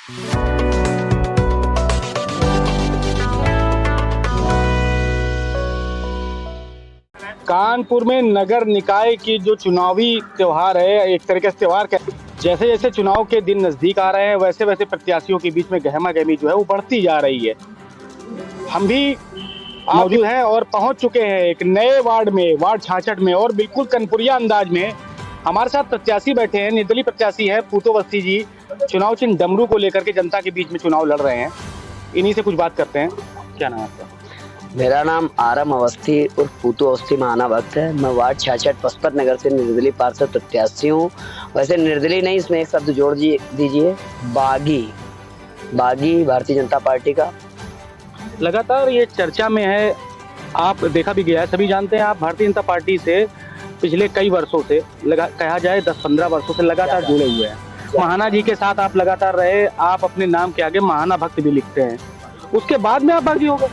कानपुर में नगर निकाय की जो चुनावी त्योहार है, एक तरीके से त्योहार जैसे जैसे चुनाव के दिन नजदीक आ रहे हैं वैसे वैसे प्रत्याशियों के बीच में गहमा-गहमी जो है वो बढ़ती जा रही है। हम भी मौजूद हैं और पहुंच चुके हैं एक नए वार्ड में, वार्ड 66 में, और बिल्कुल कनपुरिया अंदाज में हमारे साथ प्रत्याशी बैठे हैं। निर्दलीय प्रत्याशी है पूतो अवस्थी जी, चुनाव चिन्ह डमरू को लेकर के जनता के बीच में चुनाव लड़ रहे हैं। इन्हीं से कुछ बात करते हैं। क्या नाम है आपका? मेरा नाम आरम अवस्थी उर्फ पूतो अवस्थी महाना भक्त है। मैं वार्ड 66 पशुपत नगर से निर्दलीय पार्षद प्रत्याशी हूँ। वैसे निर्दलीय नहीं, इसमें एक शब्द जोड़ दीजिए, बागी भारतीय जनता पार्टी का। लगातार ये चर्चा में है, आप देखा भी गया है, सभी जानते हैं आप भारतीय जनता पार्टी से पिछले कई वर्षों से कहा जाए 10-15 वर्षों से लगातार जुड़े हुए हैं। महाना जी के साथ आप लगातार रहे, आप अपने नाम के आगे महाना भक्त भी लिखते हैं। उसके बाद में आप बागी हो गए?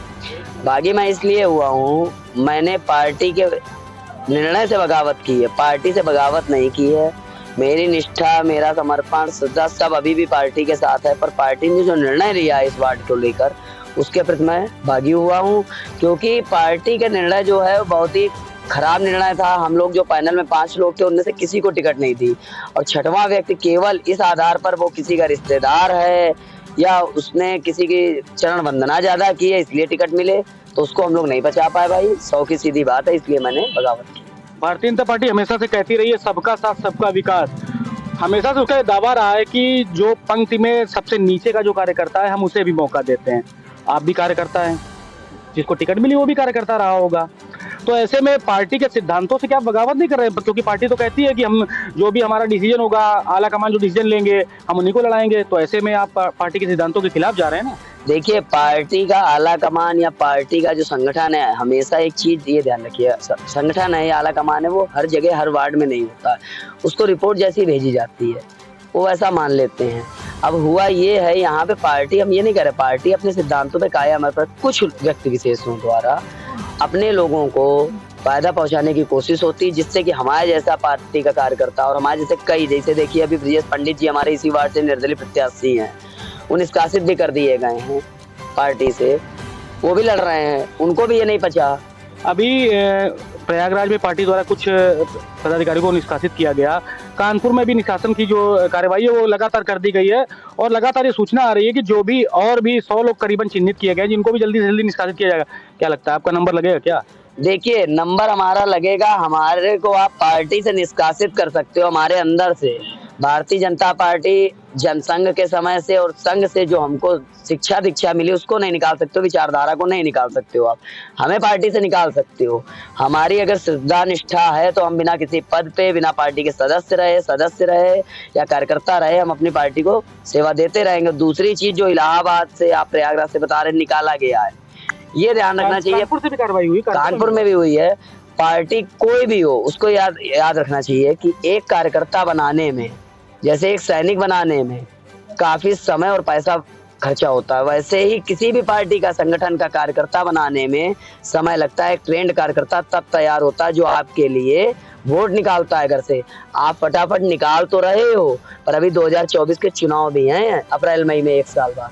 बागी मैं इसलिए हुआ हूँ, मैंने पार्टी के निर्णय से बगावत की है, पार्टी से बगावत नहीं की है। मेरी निष्ठा, मेरा समर्पण, श्रद्धा सब अभी भी पार्टी के साथ है, पर पार्टी ने जो निर्णय लिया है इस वार्ड को लेकर उसके प्रति मैं बागी हुआ हूँ। क्योंकि पार्टी का निर्णय जो है बहुत ही खराब निर्णय था। हम लोग जो पैनल में 5 लोग थे उनमें से किसी को टिकट नहीं दी, और 6वां व्यक्ति केवल इस आधार पर वो किसी का रिश्तेदार है या उसने किसी की चरण वंदना ज्यादा की है इसलिए टिकट मिले, तो उसको हम लोग नहीं बचा पाए भाई। 100 की सीधी बात है, इसलिए मैंने बगावत की। भारतीय जनता पार्टी हमेशा से कहती रही है सबका साथ सबका विकास। हमेशा से उसका दावा रहा है कि जो पंक्ति में सबसे नीचे का जो कार्यकर्ता है हम उसे भी मौका देते हैं। आप भी कार्यकर्ता हैं, जिसको टिकट मिली वो भी कार्यकर्ता रहा होगा। तो ऐसे में पार्टी के सिद्धांतों से क्या बगावत नहीं कर रहे हैं? क्योंकि पार्टी तो कहती है कि हम जो भी हमारा डिसीजन होगा, आला कमान जो डिसीजन लेंगे हम उन्हीं को लड़ाएंगे। तो ऐसे में आप पार्टी के सिद्धांतों के खिलाफ जा रहे हैं ना। देखिए, पार्टी का आला कमान या पार्टी का जो संगठन है, हमेशा एक चीज ये ध्यान रखिए, संगठन है या आला कमान है वो हर जगह हर वार्ड में नहीं होता है। उसको रिपोर्ट जैसी भेजी जाती है वो ऐसा मान लेते हैं। अब हुआ ये है यहाँ पे पार्टी, हम ये नहीं कह रहे, पार्टी अपने सिद्धांतों पे कायम है, पर कुछ व्यक्ति विशेषों द्वारा अपने लोगों को फायदा पहुंचाने की कोशिश होती है, जिससे कि हमारे जैसा पार्टी का कार्यकर्ता और हमारे जैसे कई, जैसे देखिए अभी ब्रजेश पंडित जी हमारे इसी वार्ड से निर्दलीय प्रत्याशी हैं, वो निष्कासित भी कर दिए गए हैं पार्टी से, वो भी लड़ रहे हैं, उनको भी ये नहीं पचा। अभी प्रयागराज में पार्टी द्वारा कुछ पदाधिकारियों को निष्कासित किया गया, कानपुर में भी निष्कासन की जो कार्रवाई है वो लगातार कर दी गई है, और लगातार ये सूचना आ रही है कि जो भी और भी 100 लोग करीबन चिन्हित किए गए जिनको भी जल्दी से जल्दी निष्कासित किया जाएगा। क्या लगता है आपका नंबर लगेगा क्या? देखिए, नंबर हमारा लगेगा, हमारे को आप पार्टी से निष्कासित कर सकते हो, हमारे अंदर से। भारतीय जनता पार्टी जनसंघ के समय से और संघ से जो हमको शिक्षा दीक्षा मिली उसको नहीं निकाल सकते हो, विचारधारा को नहीं निकाल सकते हो आप, हमें पार्टी से निकाल सकते हो। हमारी अगर श्रद्धा निष्ठा है तो हम बिना किसी पद पे, बिना पार्टी के सदस्य रहे या कार्यकर्ता रहे, हम अपनी पार्टी को सेवा देते रहेंगे। दूसरी चीज जो इलाहाबाद से आप प्रयागराज से बता रहे निकाला गया है, ये ध्यान रखना चाहिए। कानपुर से भी कार्रवाई हुई, कानपुर में भी हुई है। पार्टी कोई भी हो उसको याद रखना चाहिए कि एक कार्यकर्ता बनाने में, जैसे एक सैनिक बनाने में काफी समय और पैसा खर्चा होता है, वैसे ही किसी भी पार्टी का, संगठन का कार्यकर्ता बनाने में समय लगता है। एक ट्रेंड कार्यकर्ता तब तैयार होता है जो आपके लिए वोट निकालता है घर से। आप फटाफट निकाल तो रहे हो, पर अभी 2024 के चुनाव भी हैं अप्रैल मई में 1 साल बाद,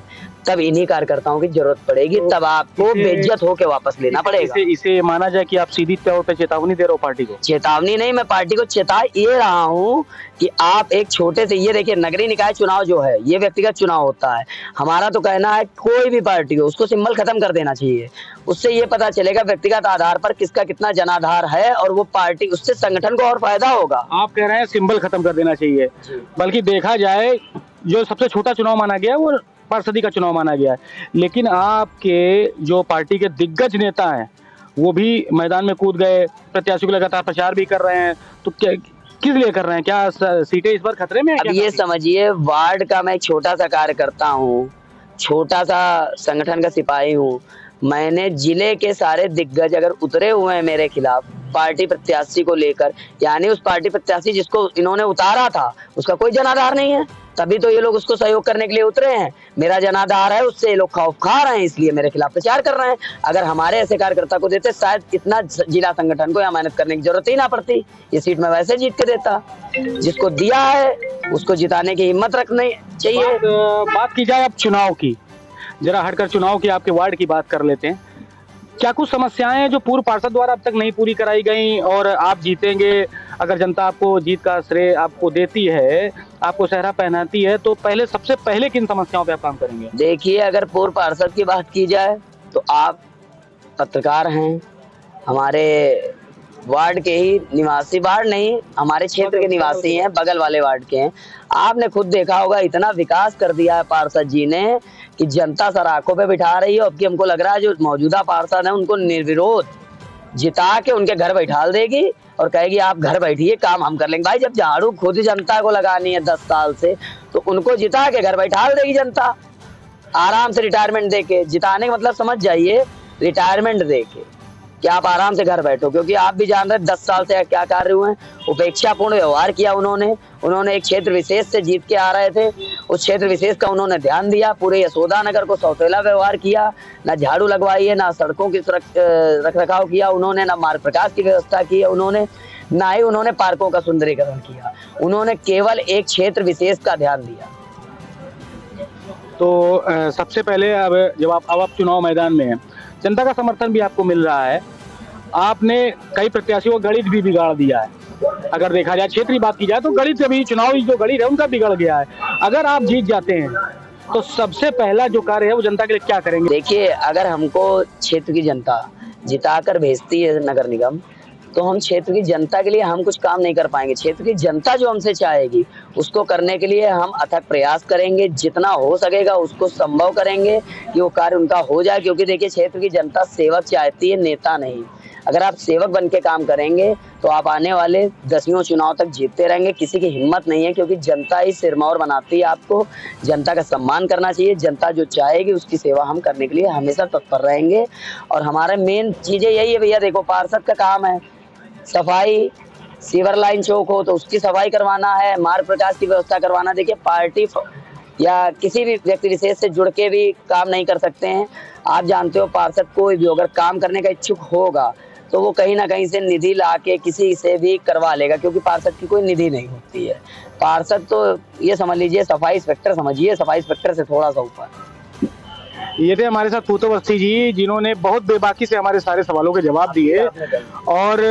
तब इन्हीं कार्यकर्ताओं की जरूरत पड़ेगी, तब आपको बेइज्जत होके वापस लेना पड़ेगा। इसे माना जाए कि आप सीधी तौर पे चेतावनी दे रहे हो पार्टी को? चेतावनी नहीं, मैं पार्टी को चेता ये रहा हूँ कि आप एक छोटे से, ये देखिए नगरीय निकाय चुनाव जो है ये व्यक्तिगत चुनाव होता है। हमारा तो कहना है कोई भी पार्टी हो उसको सिंबल खत्म कर देना चाहिए। उससे ये पता चलेगा व्यक्तिगत आधार पर किसका कितना जनाधार है, और वो पार्टी, उससे संगठन को और फायदा होगा। आप कह रहे हैं सिंबल खत्म कर देना चाहिए, बल्कि देखा जाए जो सबसे छोटा चुनाव माना गया है वो पार्षदी का चुनाव माना गया है। लेकिन आपके जो पार्टी के दिग्गज नेता हैं वो भी मैदान में कूद गए, प्रत्याशी को लगातार प्रचार भी कर रहे हैं, तो क्या किस लिए कर रहे हैं? क्या सीटें इस बार खतरे में है? अब ये समझिए, वार्ड का मैं छोटा सा कार्यकर्ता हूँ, छोटा सा संगठन का सिपाही हूँ। मैंने जिले के सारे दिग्गज अगर उतरे हुए हैं मेरे खिलाफ पार्टी प्रत्याशी को लेकर, यानी उस पार्टी प्रत्याशी जिसको इन्होंने उतारा था उसका कोई जनाधार नहीं है, तभी तो ये लोग उसको सहयोग करने के लिए उतरे हैं। मेरा जनाधार है, उससे ये लोग खौफ खा रहे हैं, इसलिए मेरे खिलाफ प्रचार कर रहे हैं। अगर हमारे ऐसे कार्यकर्ता को देते, शायद इतना जिला संगठन को यहाँ मेहनत करने की जरूरत ही ना पड़ती। ये सीट मैं वैसे जीत के देता। जिसको दिया है उसको जिताने की हिम्मत रखनी चाहिए। बात की जाए अब चुनाव की, जरा हटकर चुनाव की, आपके वार्ड की बात कर लेते हैं। क्या कुछ समस्याएं हैं जो पूर्व पार्षद द्वारा अब तक नहीं पूरी कराई गई और आप जीतेंगे, अगर जनता आपको जीत का श्रेय आपको देती है, आपको सेहरा पहनाती है, तो पहले सबसे पहले किन समस्याओं पे आप काम करेंगे? देखिए, अगर पूर्व पार्षद की बात की जाए तो आप पत्रकार हैं, हमारे वार्ड के ही निवासी, वार्ड नहीं हमारे क्षेत्र के निवासी हैं, बगल वाले वार्ड के हैं। आपने खुद देखा होगा इतना विकास कर दिया है पार्षद जी ने कि जनता सर आंखों पे बिठा रही है। अब कि हमको लग रहा है जो मौजूदा पार्षद है उनको निर्विरोध जिता के उनके घर बैठा देगी और कहेगी आप घर बैठिए, काम हम कर लेंगे। भाई जब झाड़ू खुद जनता को लगानी है 10 साल से, तो उनको जिता के घर बैठा देगी जनता आराम से, रिटायरमेंट देके। जिताने का मतलब समझ जाइए, रिटायरमेंट देके कि आप आराम से घर बैठो। क्योंकि आप भी जान रहे 10 साल से क्या कार्य हुए हैं। उपेक्षापूर्ण व्यवहार किया उन्होंने एक क्षेत्र विशेष से जीत के आ रहे थे, उस क्षेत्र विशेष का उन्होंने ध्यान दिया। पूरे यशोदा नगर को सौतेला व्यवहार किया, ना झाड़ू लगवाई है, ना सड़कों की रख रखाव किया उन्होंने, ना मार्ग प्रकाश की व्यवस्था की है उन्होंने, ना ही उन्होंने पार्कों का सुंदरीकरण किया। उन्होंने केवल एक क्षेत्र विशेष का ध्यान दिया। तो सबसे पहले अब आप चुनाव मैदान में हैं, जनता का समर्थन भी आपको मिल रहा है, आपने कई प्रत्याशियों का गणित भी बिगाड़ दिया है। अगर देखा जाए क्षेत्रीय बात की जाए तो गणित अभी चुनावी जो गणित है उनका बिगड़ गया है। अगर आप जीत जाते हैं तो सबसे पहला जो कार्य है वो जनता के लिए क्या करेंगे? देखिए, अगर हमको क्षेत्र की जनता जिताकर भेजती है नगर निगम, तो हम क्षेत्र की जनता के लिए हम कुछ काम नहीं कर पाएंगे। क्षेत्र की जनता जो हमसे चाहेगी उसको करने के लिए हम अथक प्रयास करेंगे, जितना हो सकेगा उसको संभव करेंगे कि वो कार्य उनका हो जाए। क्योंकि देखिए, क्षेत्र की जनता सेवक चाहती है, नेता नहीं। अगर आप सेवक बन के काम करेंगे तो आप आने वाले 10 चुनाव तक जीतते रहेंगे। किसी की हिम्मत नहीं है, क्योंकि जनता ही सिरमौर बनाती है आपको। जनता का सम्मान करना चाहिए, जनता जो चाहेगी उसकी सेवा हम करने के लिए हमेशा तत्पर रहेंगे। और हमारे मेन चीजें यही है भैया, देखो पार्षद का काम है सफाई, सीवर लाइन चौक हो तो उसकी सफाई करवाना है, मार्ग प्रकाश की व्यवस्था करवाना। देखिए, पार्टी या किसी भी व्यक्ति विशेष से जुड़ के भी काम नहीं कर सकते हैं। आप जानते हो, पार्षद कोई भी अगर काम करने का इच्छुक होगा तो वो कहीं ना कहीं से निधि ला के किसी से भी करवा लेगा, क्योंकि पार्षद की कोई निधि नहीं होती है। पार्षद तो ये समझ लीजिए सफाई इंस्पेक्टर समझिए, सफाई इंस्पेक्टर से थोड़ा सा ऊपर। ये थे हमारे साथ पूतो अवस्थी जी, जिन्होंने बहुत बेबाकी से हमारे सारे सवालों के जवाब दिए। और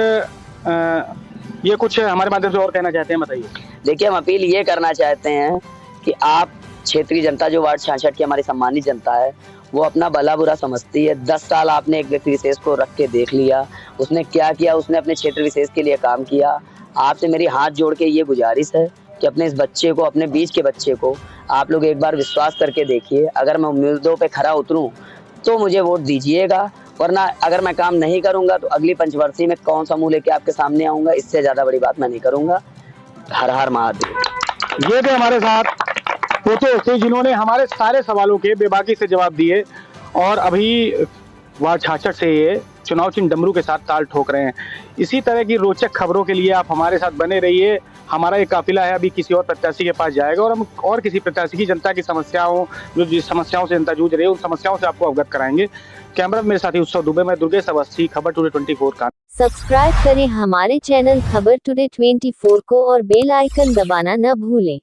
ये कुछ हमारे माध्यम से और कहना चाहते हैं, बताइए। देखिए, हम अपील ये करना चाहते हैं कि आप क्षेत्रीय जनता जो वार्ड 66 की हमारी सम्मानित जनता है, वो अपना भला बुरा समझती है। 10 साल आपने एक व्यक्ति विशेष को रख के देख लिया, उसने क्या किया, उसने अपने क्षेत्र विशेष के लिए काम किया। आपसे मेरी हाथ जोड़ के ये गुजारिश है कि अपने इस बच्चे को, अपने बीच के बच्चे को आप लोग एक बार विश्वास करके देखिए। अगर मैं उम्मीदों पे खरा उतरूं तो मुझे वोट दीजिएगा, वरना अगर मैं काम नहीं करूंगा तो अगली पंचवर्षीय में कौन सा मुंह लेके आपके सामने आऊंगा, इससे ज्यादा बड़ी बात मैं नहीं करूंगा। हर हर महादेव। ये थे हमारे साथ पूतो अवस्थी, जिन्होंने हमारे सारे सवालों के बेबाकी से जवाब दिए और अभी वार्ड 66 से ये चुनाव चिन्ह डमरू के साथ ताल ठोक रहे हैं। इसी तरह की रोचक खबरों के लिए आप हमारे साथ बने रहिए। हमारा ये काफिला है अभी किसी और प्रत्याशी के पास जाएगा और हम और किसी प्रत्याशी की जनता की समस्याओं, जो जिस समस्याओं से जनता जूझ रही है उन समस्याओं से आपको अवगत कराएंगे। कैमरा मेरे साथी उत्सव दुबे में दुर्गेश अवस्थी, खबर टुडे 24 का। सब्सक्राइब करें हमारे चैनल खबर टुडे 24 को और बेल आइकन दबाना न भूलें।